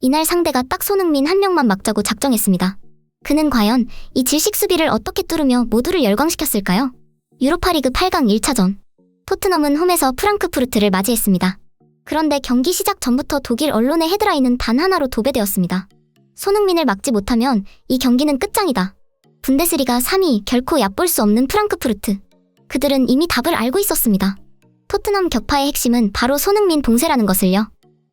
이날 상대가 딱 손흥민 한 명만 막자고 작정했습니다. 그는 과연 이 질식 수비를 어떻게 뚫으며 모두를 열광시켰을까요? 유로파리그 8강 1차전. 토트넘은 홈에서 프랑크푸르트를 맞이했습니다. 그런데 경기 시작 전부터 독일 언론의 헤드라인은 단 하나로 도배되었습니다. 손흥민을 막지 못하면 이 경기는 끝장이다. 분데스리가 3위, 결코 얕볼 수 없는 프랑크푸르트. 그들은 이미 답을 알고 있었습니다. 토트넘 격파의 핵심은 바로 손흥민 봉쇄라는 것을요.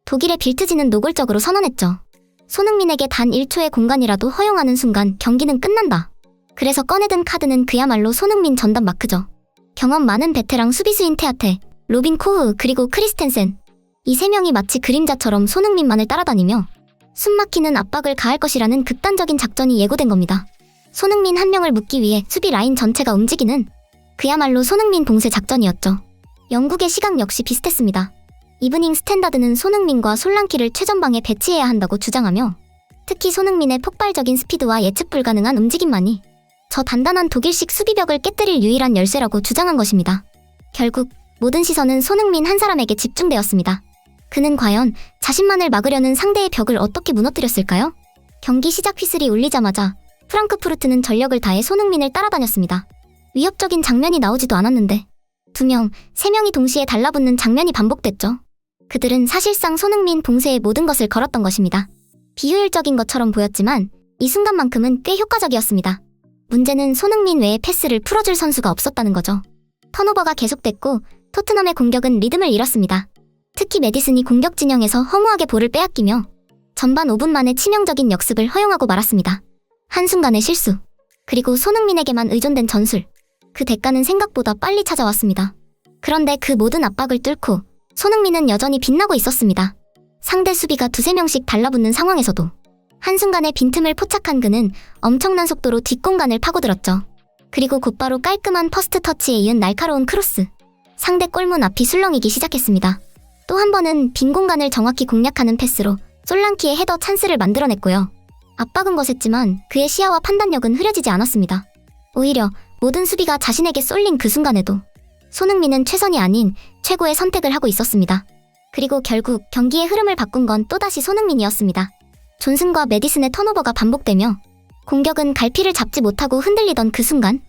독일의 빌트지는 노골적으로 선언했죠. 손흥민에게 단 1초의 공간이라도 허용하는 순간 경기는 끝난다. 그래서 꺼내든 카드는 그야말로 손흥민 전담 마크죠. 경험 많은 베테랑 수비수인 테아테, 로빈 코흐 그리고 크리스텐센. 이 세 명이 마치 그림자처럼 손흥민만을 따라다니며 숨막히는 압박을 가할 것이라는 극단적인 작전이 예고된 겁니다. 손흥민 한 명을 묶기 위해 수비 라인 전체가 움직이는 그야말로 손흥민 봉쇄 작전이었죠. 영국의 시각 역시 비슷했습니다. 이브닝 스탠다드는 손흥민과 솔랑키를 최전방에 배치해야 한다고 주장하며 특히 손흥민의 폭발적인 스피드와 예측 불가능한 움직임만이 저 단단한 독일식 수비벽을 깨뜨릴 유일한 열쇠라고 주장한 것입니다. 결국 모든 시선은 손흥민 한 사람에게 집중되었습니다. 그는 과연 자신만을 막으려는 상대의 벽을 어떻게 무너뜨렸을까요? 경기 시작 휘슬이 울리자마자 프랑크푸르트는 전력을 다해 손흥민을 따라다녔습니다. 위협적인 장면이 나오지도 않았는데 2명, 3명이 동시에 달라붙는 장면이 반복됐죠. 그들은 사실상 손흥민 봉쇄에 모든 것을 걸었던 것입니다. 비효율적인 것처럼 보였지만 이 순간만큼은 꽤 효과적이었습니다. 문제는 손흥민 외에 패스를 풀어줄 선수가 없었다는 거죠. 턴오버가 계속됐고 토트넘의 공격은 리듬을 잃었습니다. 특히 메디슨이 공격 진영에서 허무하게 볼을 빼앗기며 전반 5분 만에 치명적인 역습을 허용하고 말았습니다. 한순간의 실수, 그리고 손흥민에게만 의존된 전술. 그 대가는 생각보다 빨리 찾아왔습니다. 그런데 그 모든 압박을 뚫고 손흥민은 여전히 빛나고 있었습니다. 상대 수비가 2~3명씩 달라붙는 상황에서도 한순간에 빈틈을 포착한 그는 엄청난 속도로 뒷공간을 파고들었죠. 그리고 곧바로 깔끔한 퍼스트 터치에 이은 날카로운 크로스. 상대 골문 앞이 술렁이기 시작했습니다. 또 한 번은 빈 공간을 정확히 공략하는 패스로 솔랑키의 헤더 찬스를 만들어냈고요. 압박은 거셌지만 그의 시야와 판단력은 흐려지지 않았습니다. 오히려 모든 수비가 자신에게 쏠린 그 순간에도 손흥민은 최선이 아닌 최고의 선택을 하고 있었습니다. 그리고 결국 경기의 흐름을 바꾼 건 또다시 손흥민이었습니다. 존슨과 메디슨의 턴오버가 반복되며 공격은 갈피를 잡지 못하고 흔들리던 그 순간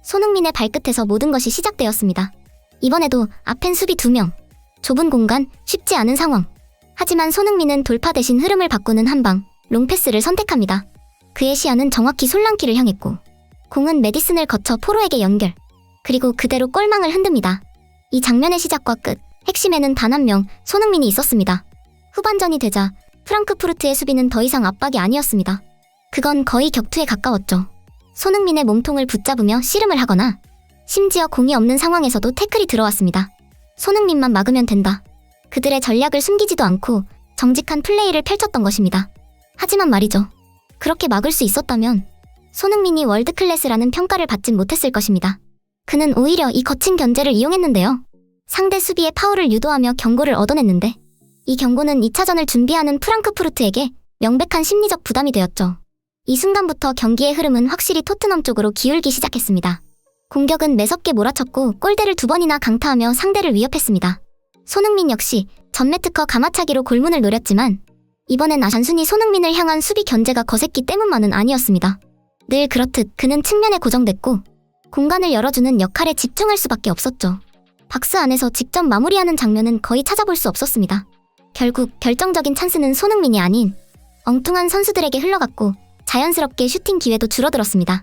손흥민의 발끝에서 모든 것이 시작되었습니다. 이번에도 앞엔 수비 2명, 좁은 공간, 쉽지 않은 상황. 하지만 손흥민은 돌파 대신 흐름을 바꾸는 한방, 롱패스를 선택합니다. 그의 시야는 정확히 솔랑키를 향했고 공은 메디슨을 거쳐 포로에게 연결. 그리고 그대로 골망을 흔듭니다. 이 장면의 시작과 끝, 핵심에는 단 한 명, 손흥민이 있었습니다. 후반전이 되자 프랑크푸르트의 수비는 더 이상 압박이 아니었습니다. 그건 거의 격투에 가까웠죠. 손흥민의 몸통을 붙잡으며 씨름을 하거나 심지어 공이 없는 상황에서도 태클이 들어왔습니다. 손흥민만 막으면 된다. 그들의 전략을 숨기지도 않고 정직한 플레이를 펼쳤던 것입니다. 하지만 말이죠. 그렇게 막을 수 있었다면 손흥민이 월드클래스라는 평가를 받진 못했을 것입니다. 그는 오히려 이 거친 견제를 이용했는데요. 상대 수비의 파울을 유도하며 경고를 얻어냈는데 이 경고는 2차전을 준비하는 프랑크푸르트에게 명백한 심리적 부담이 되었죠. 이 순간부터 경기의 흐름은 확실히 토트넘 쪽으로 기울기 시작했습니다. 공격은 매섭게 몰아쳤고 골대를 2번이나 강타하며 상대를 위협했습니다. 손흥민 역시 전매특허 가마차기로 골문을 노렸지만 이번엔 단순히 손흥민을 향한 수비 견제가 거셌기 때문만은 아니었습니다. 늘 그렇듯 그는 측면에 고정됐고 공간을 열어주는 역할에 집중할 수밖에 없었죠. 박스 안에서 직접 마무리하는 장면은 거의 찾아볼 수 없었습니다. 결국 결정적인 찬스는 손흥민이 아닌 엉뚱한 선수들에게 흘러갔고 자연스럽게 슈팅 기회도 줄어들었습니다.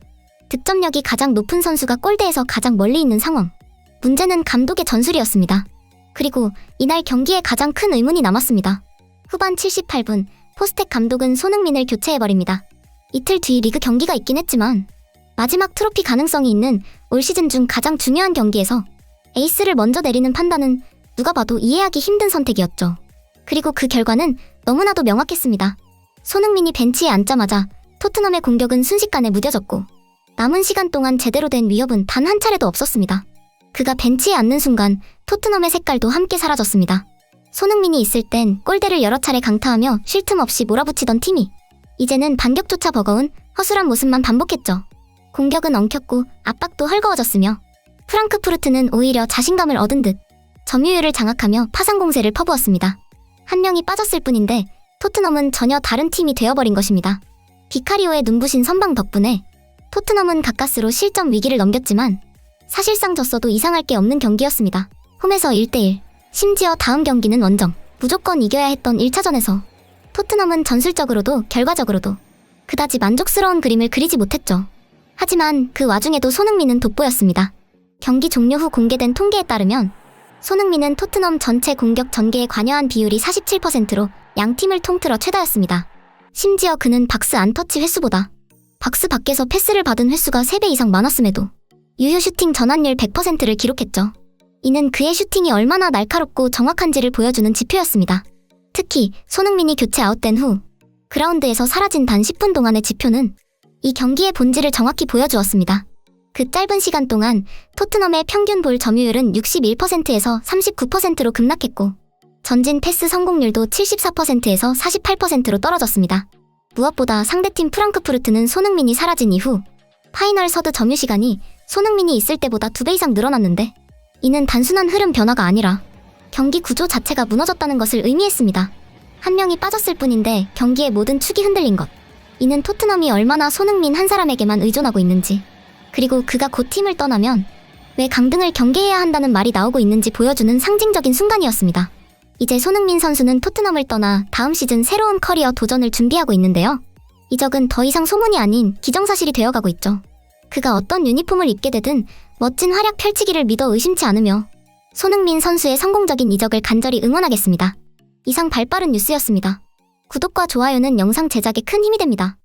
득점력이 가장 높은 선수가 골대에서 가장 멀리 있는 상황. 문제는 감독의 전술이었습니다. 그리고 이날 경기에 가장 큰 의문이 남았습니다. 후반 78분 포스텍 감독은 손흥민을 교체해버립니다. 이틀 뒤 리그 경기가 있긴 했지만 마지막 트로피 가능성이 있는 올 시즌 중 가장 중요한 경기에서 에이스를 먼저 내리는 판단은 누가 봐도 이해하기 힘든 선택이었죠. 그리고 그 결과는 너무나도 명확했습니다. 손흥민이 벤치에 앉자마자 토트넘의 공격은 순식간에 무뎌졌고 남은 시간 동안 제대로 된 위협은 단 한 차례도 없었습니다. 그가 벤치에 앉는 순간 토트넘의 색깔도 함께 사라졌습니다. 손흥민이 있을 땐 골대를 여러 차례 강타하며 쉴 틈 없이 몰아붙이던 팀이 이제는 반격조차 버거운 허술한 모습만 반복했죠. 공격은 엉켰고 압박도 헐거워졌으며 프랑크푸르트는 오히려 자신감을 얻은 듯 점유율을 장악하며 파상 공세를 퍼부었습니다. 한 명이 빠졌을 뿐인데 토트넘은 전혀 다른 팀이 되어버린 것입니다. 비카리오의 눈부신 선방 덕분에 토트넘은 가까스로 실점 위기를 넘겼지만 사실상 졌어도 이상할 게 없는 경기였습니다. 홈에서 1대1, 심지어 다음 경기는 원정, 무조건 이겨야 했던 1차전에서 토트넘은 전술적으로도 결과적으로도 그다지 만족스러운 그림을 그리지 못했죠. 하지만 그 와중에도 손흥민은 돋보였습니다. 경기 종료 후 공개된 통계에 따르면 손흥민은 토트넘 전체 공격 전개에 관여한 비율이 47%로 양 팀을 통틀어 최다였습니다. 심지어 그는 박스 안터치 횟수보다 박스 밖에서 패스를 받은 횟수가 3배 이상 많았음에도 유효 슈팅 전환율 100%를 기록했죠. 이는 그의 슈팅이 얼마나 날카롭고 정확한지를 보여주는 지표였습니다. 특히 손흥민이 교체 아웃된 후 그라운드에서 사라진 단 10분 동안의 지표는 이 경기의 본질을 정확히 보여주었습니다. 그 짧은 시간 동안 토트넘의 평균 볼 점유율은 61%에서 39%로 급락했고 전진 패스 성공률도 74%에서 48%로 떨어졌습니다. 무엇보다 상대팀 프랑크푸르트는 손흥민이 사라진 이후 파이널 서드 점유 시간이 손흥민이 있을 때보다 2배 이상 늘어났는데 이는 단순한 흐름 변화가 아니라 경기 구조 자체가 무너졌다는 것을 의미했습니다. 한 명이 빠졌을 뿐인데 경기의 모든 축이 흔들린 것. 이는 토트넘이 얼마나 손흥민 한 사람에게만 의존하고 있는지, 그리고 그가 곧 팀을 떠나면 왜 강등을 경계해야 한다는 말이 나오고 있는지 보여주는 상징적인 순간이었습니다. 이제 손흥민 선수는 토트넘을 떠나 다음 시즌 새로운 커리어 도전을 준비하고 있는데요. 이적은 더 이상 소문이 아닌 기정사실이 되어가고 있죠. 그가 어떤 유니폼을 입게 되든 멋진 활약 펼치기를 믿어 의심치 않으며 손흥민 선수의 성공적인 이적을 간절히 응원하겠습니다. 이상 발빠른 뉴스였습니다. 구독과 좋아요는 영상 제작에 큰 힘이 됩니다.